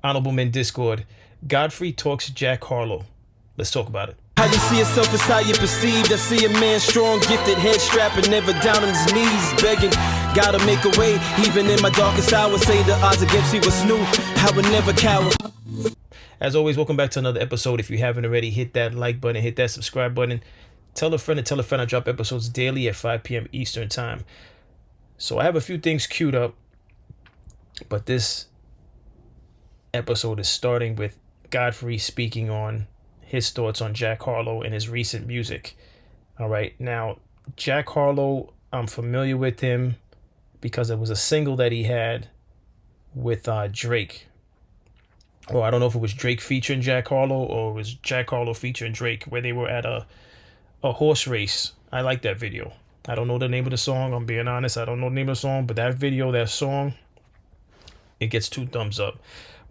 Honorable Men Discord. Godfrey talks Jack Harlow. Let's talk about it. How you see yourself is how you perceived. I see a man strong, gifted, head strapping, never down on his knees, begging. Gotta make a way, even in my darkest hour. Say the odds against me was new. I would never cower. As always, welcome back to another episode. If you haven't already, hit that like button, hit that subscribe button. Tell a friend and tell a friend I drop episodes daily at 5 p.m. Eastern Time. So I have a few things queued up, but this episode is starting with Godfrey speaking on his thoughts on Jack Harlow and his recent music. All right. Now, Jack Harlow, I'm familiar with him because it was a single that he had with Drake. Or I don't know if it was Drake featuring Jack Harlow or it was Jack Harlow featuring Drake, where they were at a horse race. I like that video. I don't know the name of the song. I'm being honest. I don't know the name of the song, but that video, that song, it gets 2 thumbs up.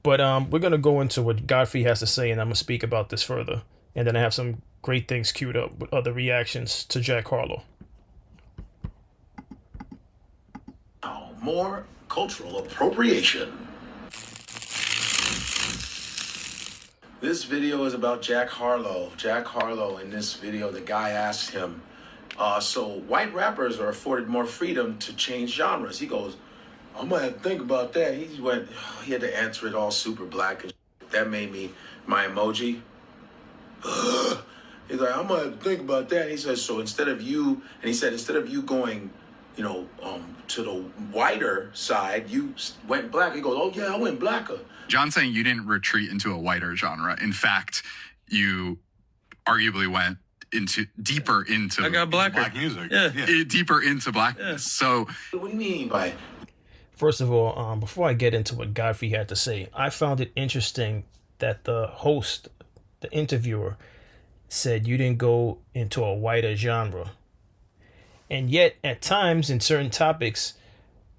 But we're going to go into what Godfrey has to say, and I'm going to speak about this further. And then I have some great things queued up with other reactions to Jack Harlow. More cultural appropriation. This video is about Jack Harlow. Jack Harlow, in this video, the guy asked him, so white rappers are afforded more freedom to change genres. He goes, I'm gonna have to think about that. He had to answer it all super black. And that made me my emoji. He's like, I'm gonna have to think about that. And he says, so instead of you going, to the whiter side, you went black. He goes, oh yeah, I went blacker. John's saying you didn't retreat into a whiter genre. In fact, you arguably went deeper into I got blacker. black music. Yeah. Deeper into blackness. Yeah. So What do you mean by? First of all, before I get into what Godfrey had to say, I found it interesting that the host, the interviewer, said you didn't go into a wider genre. And yet, at times, in certain topics,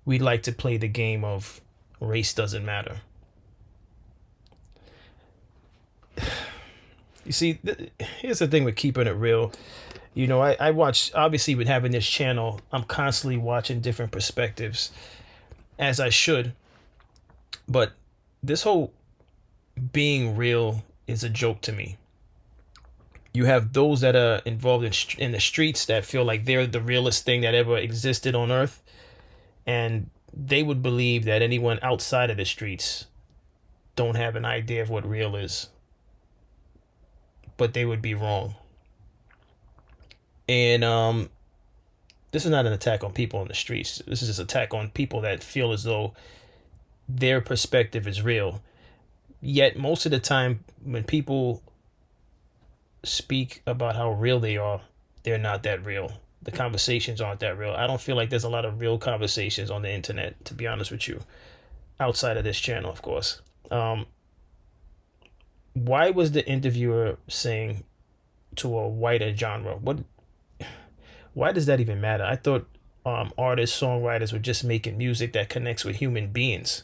we like to play the game of race doesn't matter. You see, here's the thing with keeping it real. You know, I watch, obviously with having this channel, I'm constantly watching different perspectives, as I should. But this whole being real is a joke to me. You have those that are involved in the streets that feel like they're the realest thing that ever existed on earth. And they would believe that anyone outside of the streets don't have an idea of what real is. But they would be wrong. And this is not an attack on people on the streets. This is just an attack on people that feel as though their perspective is real. Yet most of the time when people speak about how real they are, they're not that real. The conversations aren't that real. I don't feel like there's a lot of real conversations on the internet, to be honest with you, outside of this channel, of course. Why was the interviewer saying to a whiter genre? Why does that even matter? I thought artists, songwriters were just making music that connects with human beings.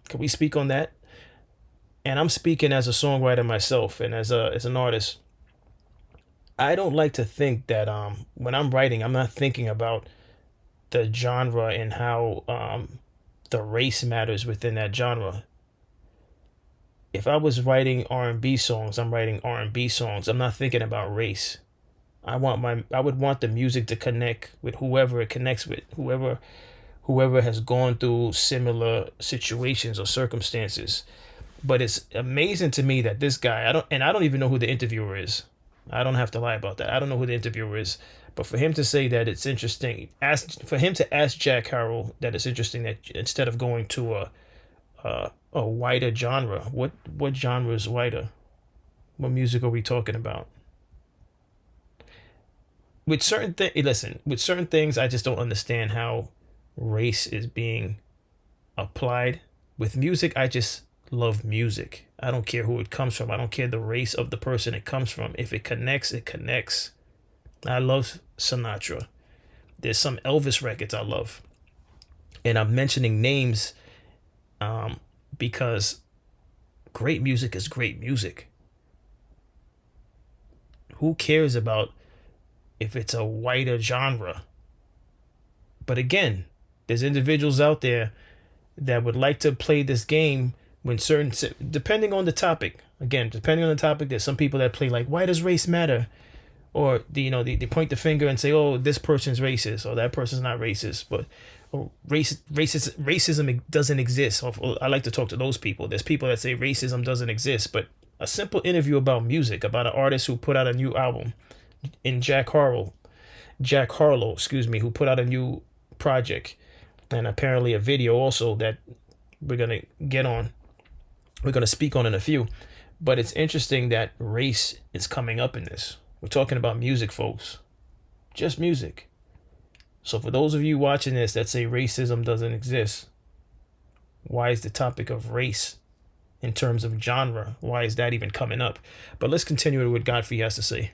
Can we speak on that? And I'm speaking as a songwriter myself and as an artist. I don't like to think that when I'm writing, I'm not thinking about the genre and how the race matters within that genre. If I was writing R&B songs, I'm writing R&B songs. I'm not thinking about race. I would want the music to connect with whoever it connects with, whoever has gone through similar situations or circumstances. But it's amazing to me that this guy, I don't even know who the interviewer is. I don't have to lie about that. I don't know who the interviewer is. But for him to say that it's interesting, for him to ask Jack Harlow that it's interesting that instead of going to a wider genre, what genre is wider? What music are we talking about? With certain things, I just don't understand how race is being applied. With music, I just love music. I don't care who it comes from. I don't care the race of the person it comes from. If it connects, it connects. I love Sinatra. There's some Elvis records I love. And I'm mentioning names because great music is great music. Who cares about if it's a wider genre? But again, there's individuals out there that would like to play this game when certain, depending on the topic, again, depending on the topic, there's some people that play like, why does race matter? Or they point the finger and say, oh, this person's racist or that person's not racist, but racism doesn't exist. I like to talk to those people. There's people that say racism doesn't exist, but a simple interview about music, about an artist who put out a new album, in Jack Harlow, who put out a new project, and apparently a video also that we're gonna speak on in a few. But it's interesting that race is coming up in this. We're talking about music, folks, just music. So for those of you watching this that say racism doesn't exist, why is the topic of race in terms of genre, why is that even coming up? But let's continue with what Godfrey has to say.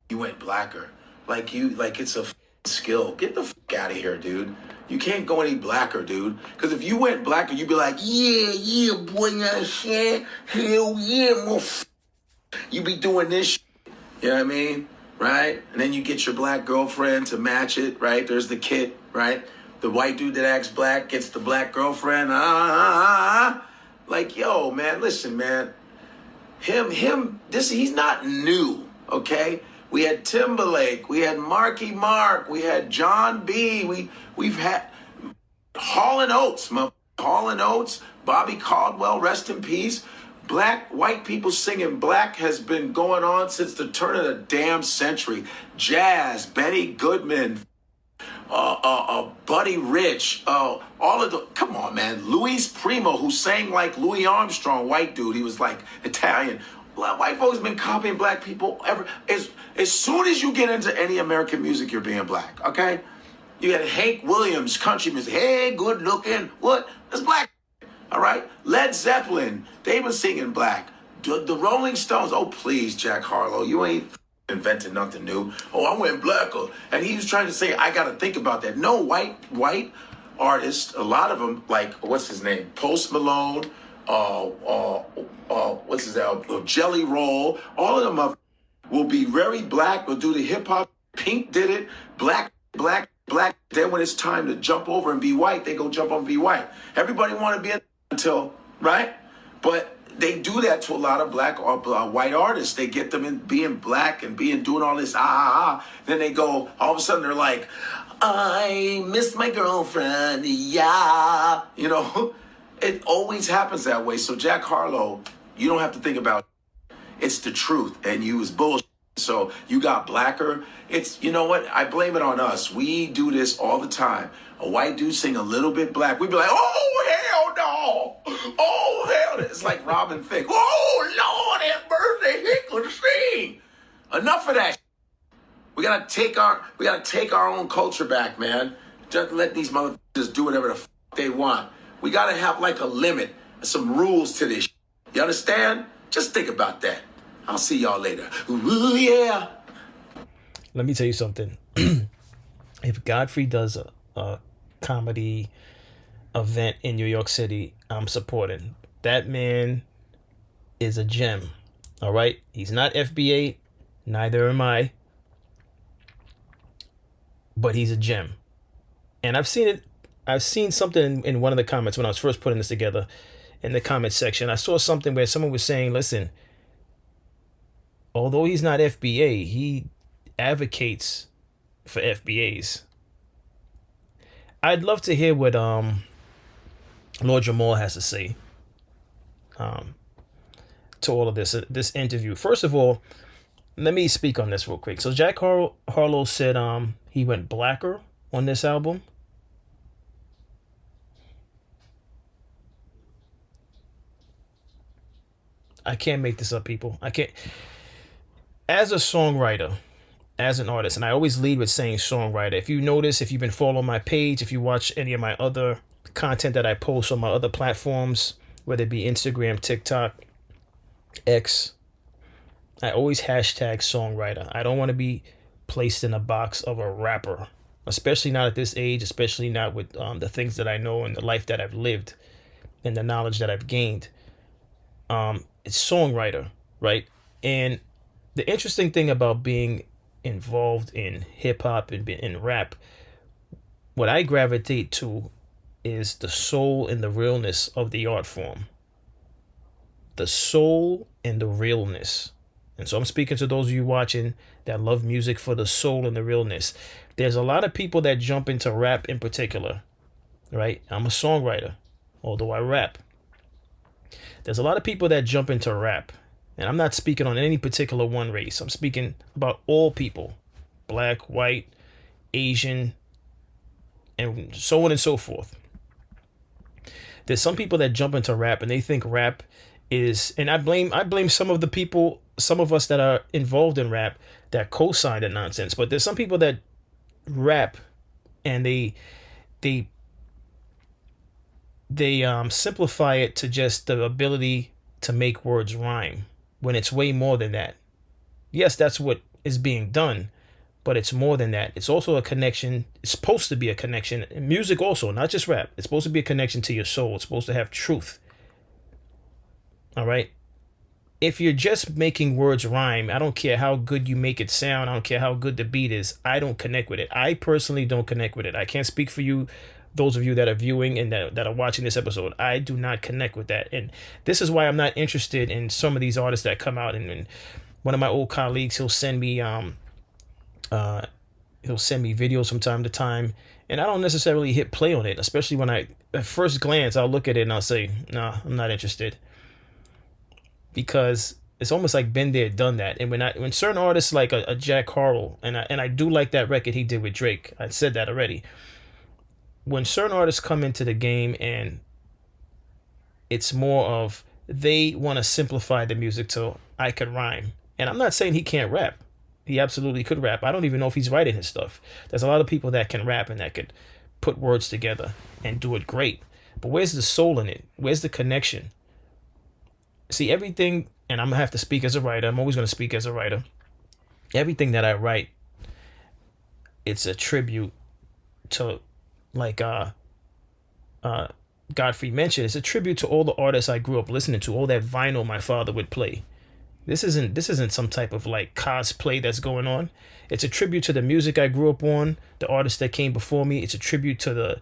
You went blacker. Like it's a skill. Get the fuck out of here, dude. You can't go any blacker, dude. Because if you went blacker, you'd be like, yeah, boy, I said, hell yeah, motherfucker. You be doing this shit. You know what I mean? Right? And then you get your black girlfriend to match it, right? There's the kit, right? The white dude that acts black gets the black girlfriend. Like, yo, man, listen, man. He's not new, okay? We had Timberlake, we had Marky Mark, we had John B, we've had Hall & Oates, Bobby Caldwell, rest in peace. White people singing black has been going on since the turn of the damn century. Jazz, Benny Goodman, Buddy Rich, all of the, come on, man. Luis Primo, who sang like Louis Armstrong, white dude. He was like Italian. White folks have been copying black people ever. As soon as you get into any American music, you're being black, okay? You had Hank Williams, country music. Hey, good looking. What? That's black. All right? Led Zeppelin, they were singing black. The Rolling Stones, oh, please, Jack Harlow, you ain't invented nothing new. Oh, I went black. And he was trying to say, I got to think about that. No, white artists, a lot of them, like, what's his name? Post Malone, what's his name? Jelly Roll, all of them will be very black, will do the hip hop. Pink did it, black. Then when it's time to jump over and be white, they go jump over and be white. Everybody want to be until, right? But they do that to a lot of black or white artists. They get them in being black and doing all this Then they go, all of a sudden they're like, I miss my girlfriend, yeah. You know, it always happens that way. So Jack Harlow, you don't have to think about it. It's the truth, and you was bullshit. So you got blacker. It's, you know what? I blame it on us. We do this all the time. A white dude sing a little bit black. We'd be like, oh, hell no. Oh, hell. It's like Robin Thicke. Oh, Lord have mercy. He could sing. Enough of that. We gotta take our own culture back, man. Just let these motherfuckers do whatever the fuck they want. We gotta have like a limit, some rules to this. You understand? Just think about that. I'll see y'all later. Ooh, yeah. Let me tell you something. If Godfrey does a comedy event in New York City, I'm supporting. That man is a gem. All right? He's not FBA. Neither am I. But he's a gem. And I've seen something in one of the comments when I was first putting this together in the comment section. I saw something where someone was saying, listen, although he's not FBA, he advocates for FBAs. I'd love to hear what Lord Jamal has to say to all of this interview. First of all, let me speak on this real quick. So Jack Harlow said he went blacker on this album. I can't make this up, people. I can't. As a songwriter, as an artist, and I always lead with saying songwriter. If you notice, if you've been following my page, if you watch any of my other content that I post on my other platforms, whether it be Instagram, TikTok, X, I always hashtag songwriter. I don't want to be placed in a box of a rapper, especially not at this age, especially not with the things that I know and the life that I've lived and the knowledge that I've gained. It's songwriter, right? And the interesting thing about being involved in hip hop and in rap, what I gravitate to is the soul and the realness of the art form. the soul and the realness. And so I'm speaking to those of you watching that love music for the soul and the realness. There's a lot of people that jump into rap in particular, right? I'm a songwriter, although I rap. There's a lot of people that jump into rap. And I'm not speaking on any particular one race. I'm speaking about all people, black, white, Asian, and so on and so forth. There's some people that jump into rap and they think rap is, and I blame some of the people, some of us that are involved in rap that co-sign the nonsense. But there's some people that rap and they simplify it to just the ability to make words rhyme when it's way more than that. Yes, that's what is being done, but it's more than that. It's also a connection. It's supposed to be a connection. Music also, not just rap. It's supposed to be a connection to your soul. It's supposed to have truth. All right? If you're just making words rhyme, I don't care how good you make it sound. I don't care how good the beat is. I don't connect with it. I personally don't connect with it. I can't speak for you, those of you that are viewing and that are watching this episode. I do not connect with that. And this is why I'm not interested in some of these artists that come out. And one of my old colleagues, he'll send me videos from time to time, and I don't necessarily hit play on it, especially when at first glance I'll look at it and I'll say, nah, I'm not interested, because it's almost like been there, done that. And when certain artists like a Jack Harlow, and I do like that record he did with Drake, I said that already. When certain artists come into the game and it's more of they want to simplify the music so I could rhyme, and I'm not saying he can't rap. He absolutely could rap. I don't even know if he's writing his stuff. There's a lot of people that can rap and that could put words together and do it great. But where's the soul in it? Where's the connection? See, everything, and I'm going to have to speak as a writer. I'm always going to speak as a writer. Everything that I write, it's a tribute to, like Godfrey mentioned, it's a tribute to all the artists I grew up listening to, all that vinyl my father would play. This isn't some type of like cosplay that's going on. It's a tribute to the music I grew up on, the artists that came before me. It's a tribute to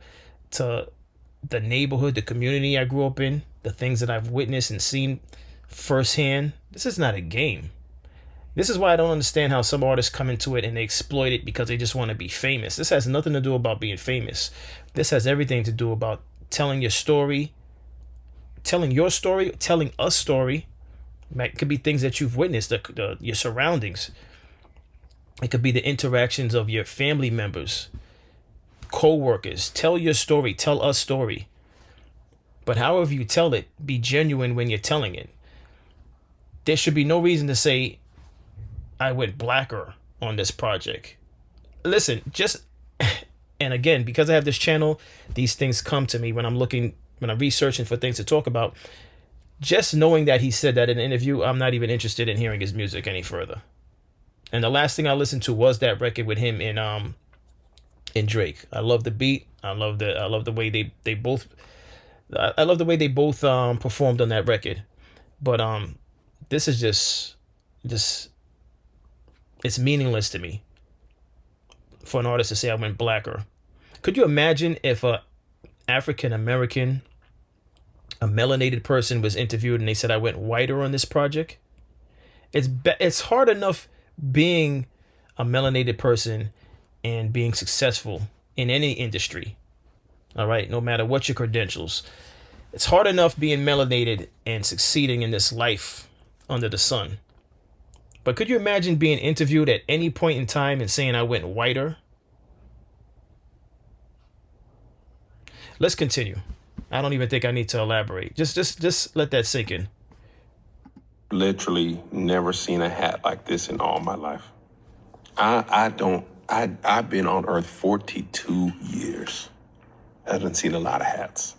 the neighborhood, the community I grew up in, the things that I've witnessed and seen firsthand. This is not a game. This is why I don't understand how some artists come into it and they exploit it because they just want to be famous. This has nothing to do about being famous. This has everything to do about telling your story, telling a story. It could be things that you've witnessed, your surroundings. It could be the interactions of your family members, co-workers. Tell your story. Tell a story. But however you tell it, be genuine when you're telling it. There should be no reason to say, I went blacker on this project. Listen, and again, because I have this channel, these things come to me when I'm researching for things to talk about. Just knowing that he said that in an interview, I'm not even interested in hearing his music any further. And the last thing I listened to was that record with him in Drake. I love the beat. I love the way they both performed on that record. But this is just it's meaningless to me for an artist to say I went blacker. Could you imagine if a African American, a melanated person was interviewed and they said I went whiter on this project? It's hard enough being a melanated person and being successful in any industry. All right, no matter what your credentials. It's hard enough being melanated and succeeding in this life under the sun. But could you imagine being interviewed at any point in time and saying I went whiter? Let's continue. I don't even think I need to elaborate. Just let that sink in. Literally never seen a hat like this in all my life. I've been on Earth 42 years. I haven't seen a lot of hats.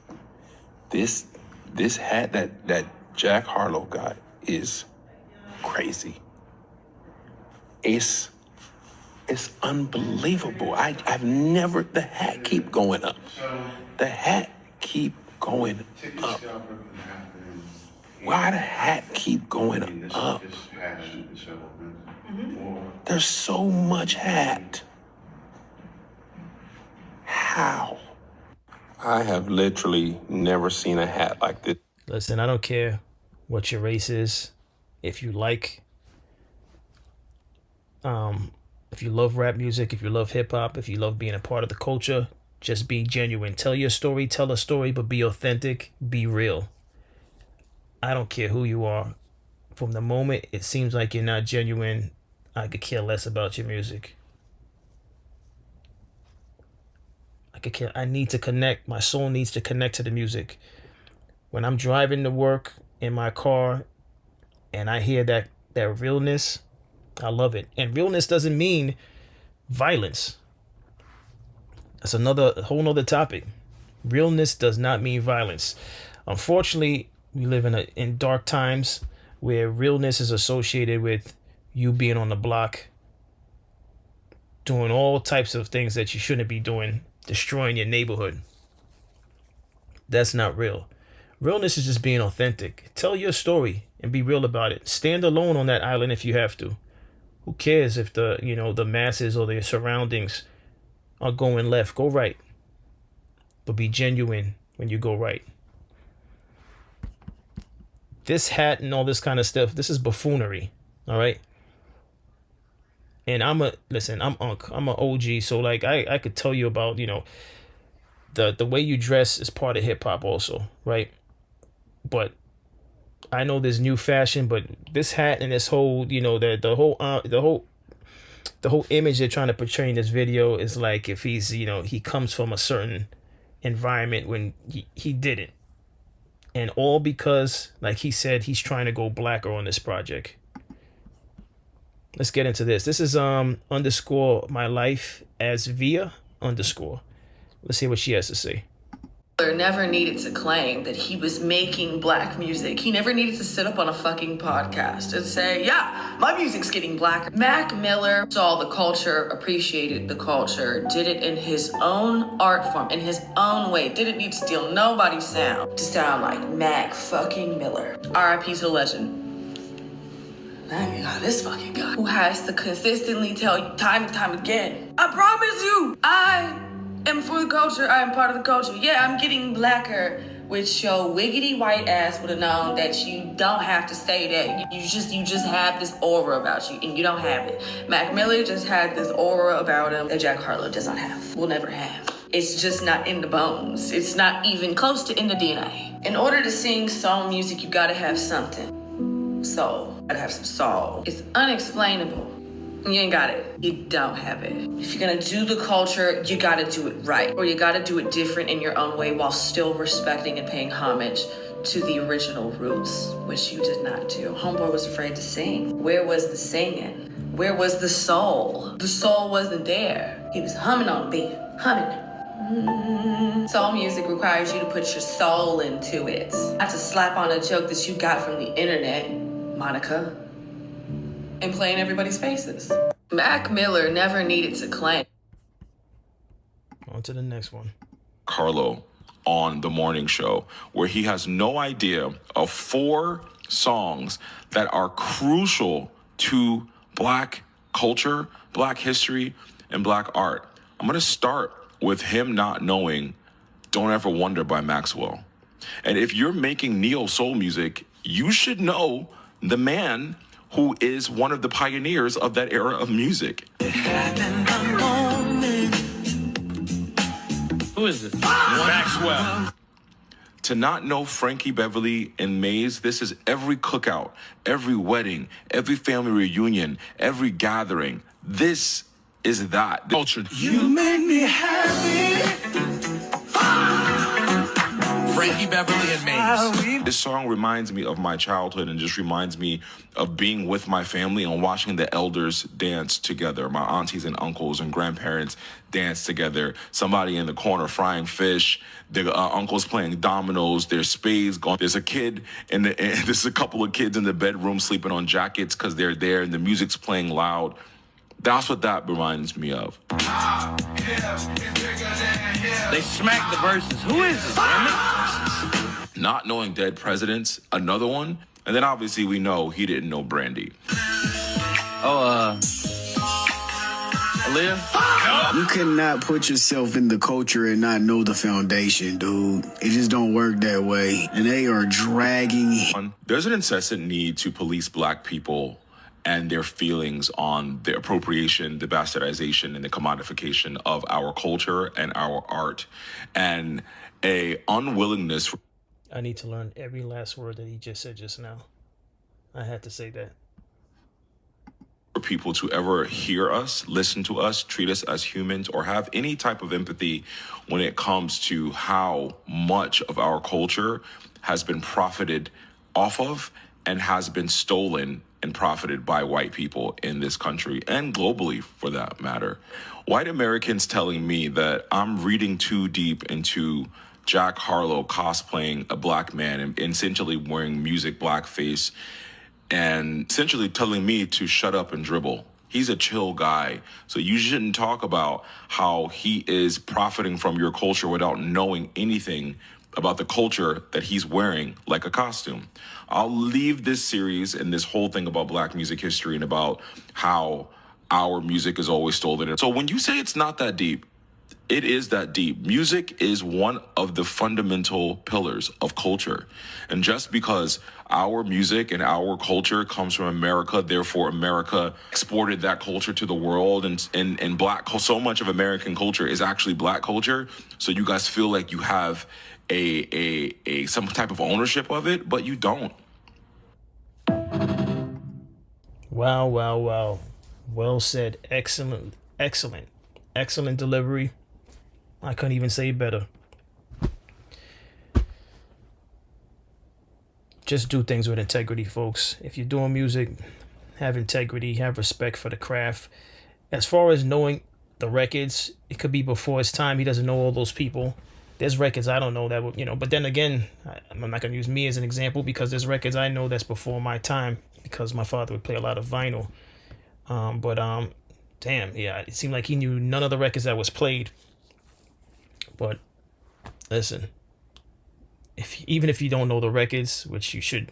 This hat that Jack Harlow got is crazy. It's unbelievable. The hat keep going up. The hat keep going up. Why the hat keep going up? There's so much hat. How? I have literally never seen a hat like this. Listen, I don't care what your race is. If you like, if you love rap music, if you love hip hop, if you love being a part of the culture, just be genuine. Tell your story, tell a story, but be authentic, be real. I don't care who you are. From the moment it seems like you're not genuine, I could care less about your music. I need to connect. My soul needs to connect to the music. When I'm driving to work in my car and I hear that realness, I love it. And realness doesn't mean violence. That's a whole nother topic. Realness does not mean violence. Unfortunately, we live in dark times where realness is associated with you being on the block, doing all types of things that you shouldn't be doing, destroying your neighborhood. That's not real. Realness is just being authentic. Tell your story and be real about it. Stand alone on that island if you have to. Who cares if the masses or the surroundings are going left? Go right. But be genuine when you go right. This hat and all this kind of stuff, this is buffoonery. All right. And I'm a OG, so like I could tell you about, the way you dress is part of hip hop also, right? But I know there's new fashion, but this hat and this whole, the whole image they're trying to portray in this video is like if he's, he comes from a certain environment when he didn't. And all because, like he said, he's trying to go blacker on this project. Let's get into this. This is underscore my life as via underscore. Let's see what she has to say. Never needed to claim that he was making black music. He never needed to sit up on a fucking podcast and say, yeah, my music's getting blacker. Mac Miller saw the culture, appreciated the culture, did it in his own art form, in his own way. Didn't need to steal nobody's sound to sound like Mac fucking Miller. R.I.P. to the legend. I mean, this fucking guy who has to consistently tell you time and time again, I promise you, I am for the culture, I am part of the culture. Yeah, I'm getting blacker, which your wiggity white ass would have known that you don't have to say that. You just have this aura about you, and you don't have it. Mac Miller just had this aura about him that Jack Harlow does not have, will never have. It's just not in the bones. It's not even close to in the DNA. In order to sing soul music, you gotta have something. Soul. Gotta have some soul. It's unexplainable. You ain't got it. You don't have it. If you're gonna do the culture, you gotta do it right. Or you gotta do it different in your own way while still respecting and paying homage to the original roots, which you did not do. Homeboy was afraid to sing. Where was the singing? Where was the soul? The soul wasn't there. He was humming on the beat. Humming. Soul music requires you to put your soul into it. Not to slap on a joke that you got from the internet, Monica, and play in everybody's faces. Mac Miller never needed to claim. On to the next one. Harlow on the morning show, where he has no idea of 4 songs that are crucial to black culture, black history, and black art. I'm gonna start with him not knowing Don't Ever Wonder by Maxwell. And if you're making neo soul music, you should know the man who is one of the pioneers of that era of music. Who is it? Maxwell. To not know Frankie Beverly and Maze, this is every cookout, every wedding, every family reunion, every gathering. This is that. Culture. You make me happy. Frankie Beverly and Maze. This song reminds me of my childhood and just reminds me of being with my family and watching the elders dance together. My aunties and uncles and grandparents dance together. Somebody in the corner frying fish. The uncles playing dominoes. There's spades going. There's a kid and there's a couple of kids in the bedroom sleeping on jackets because they're there and the music's playing loud. That's what that reminds me of. They smacked the verses. Who is it, damn it? Not knowing dead presidents, another one. And then obviously we know he didn't know Brandy. Aaliyah? You cannot put yourself in the culture and not know the foundation, dude. It just don't work that way. And they are dragging. There's an incessant need to police black people and their feelings on the appropriation, the bastardization, and the commodification of our culture and our art, and a unwillingness. I need to learn every last word that he just said just now. I had to say that. For people to ever hear us, listen to us, treat us as humans, or have any type of empathy when it comes to how much of our culture has been profited off of and has been stolen and profited by white people in this country and globally, for that matter. White Americans telling me that I'm reading too deep into Jack Harlow cosplaying a black man and essentially wearing music blackface and essentially telling me to shut up and dribble. He's a chill guy, so you shouldn't talk about how he is profiting from your culture without knowing anything about the culture that he's wearing like a costume. I'll leave this series and this whole thing about black music history and about how our music is always stolen. So when you say it's not that deep, it is that deep. Music is one of the fundamental pillars of culture. And just because our music and our culture comes from America, therefore America exported that culture to the world, and black, so much of American culture is actually black culture. So you guys feel like you have a some type of ownership of it, but you don't. Wow, wow, wow. Well said. Excellent, excellent, excellent delivery. I couldn't even say it better. Just do things with integrity, folks. If you're doing music, have integrity, have respect for the craft. As far as knowing the records, it could be before his time. He doesn't know all those people. There's records I don't know that would, but then again, I'm not going to use me as an example because there's records I know that's before my time because my father would play a lot of vinyl. Damn, yeah, it seemed like he knew none of the records that was played. But listen, even if you don't know the records, which you should,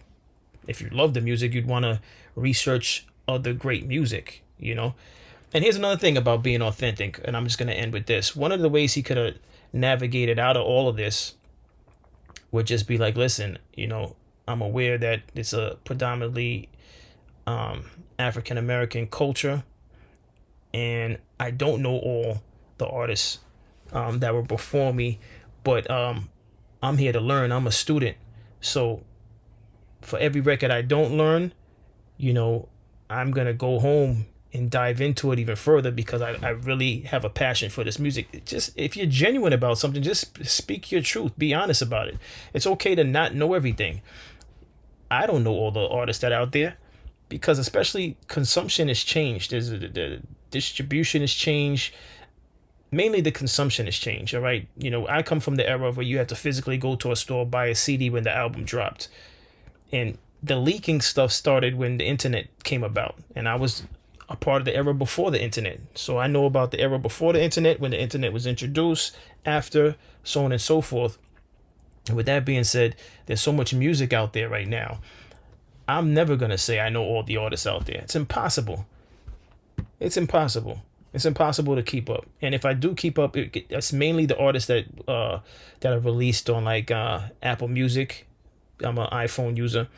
if you love the music, you'd want to research other great music, And here's another thing about being authentic, and I'm just going to end with this. One of the ways he could have navigated out of all of this would just be like, listen, I'm aware that it's a predominantly African-American culture, and I don't know all the artists that were before me, but I'm here to learn. I'm a student. So for every record I don't learn, I'm going to go home and dive into it even further because I really have a passion for this music. Just if you're genuine about something, just speak your truth. Be honest about it. It's okay to not know everything. I don't know all the artists that are out there because especially consumption has changed. The distribution has changed. Mainly the consumption has changed, all right? I come from the era where you had to physically go to a store, buy a CD when the album dropped. And the leaking stuff started when the internet came about. And I was a part of the era before the internet. So I know about the era before the internet, when the internet was introduced, after, so on and so forth. And with that being said, there's so much music out there right now. I'm never going to say I know all the artists out there. It's impossible. It's impossible. It's impossible to keep up. And if I do keep up, it's mainly the artists that are released on like Apple Music. I'm an iPhone user.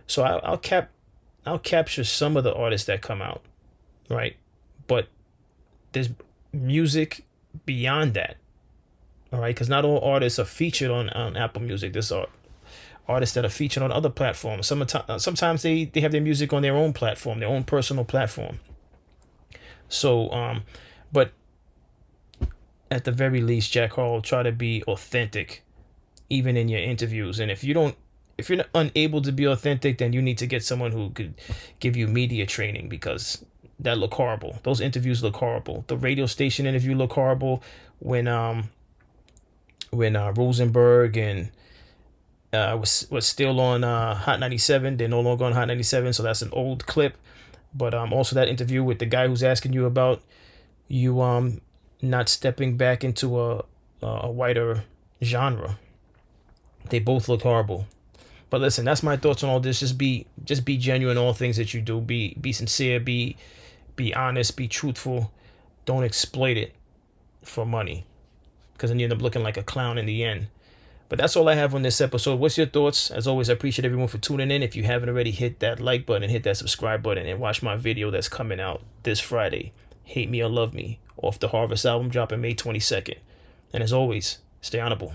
So I'll capture some of the artists that come out, right? But there's music beyond that, all right? Because not all artists are featured on Apple Music. There's artists that are featured on other platforms. Sometimes they have their music on their own platform, their own personal platform. So, but at the very least, Jack Harlow, try to be authentic, even in your interviews. And if you're unable to be authentic, then you need to get someone who could give you media training because that look horrible. Those interviews look horrible. The radio station interview look horrible when Rosenberg and was still on Hot 97. They're no longer on Hot 97, so that's an old clip. But also that interview with the guy who's asking you about you not stepping back into a wider genre. They both look horrible. But listen, that's my thoughts on all this. Just be genuine in all things that you do. Be sincere. Be honest. Be truthful. Don't exploit it for money, because then you end up looking like a clown in the end. But that's all I have on this episode. What's your thoughts? As always, I appreciate everyone for tuning in. If you haven't already, hit that like button, hit that subscribe button, and watch my video that's coming out this Friday, Hate Me or Love Me, off the Harvest album, dropping May 22nd. And as always, stay honorable.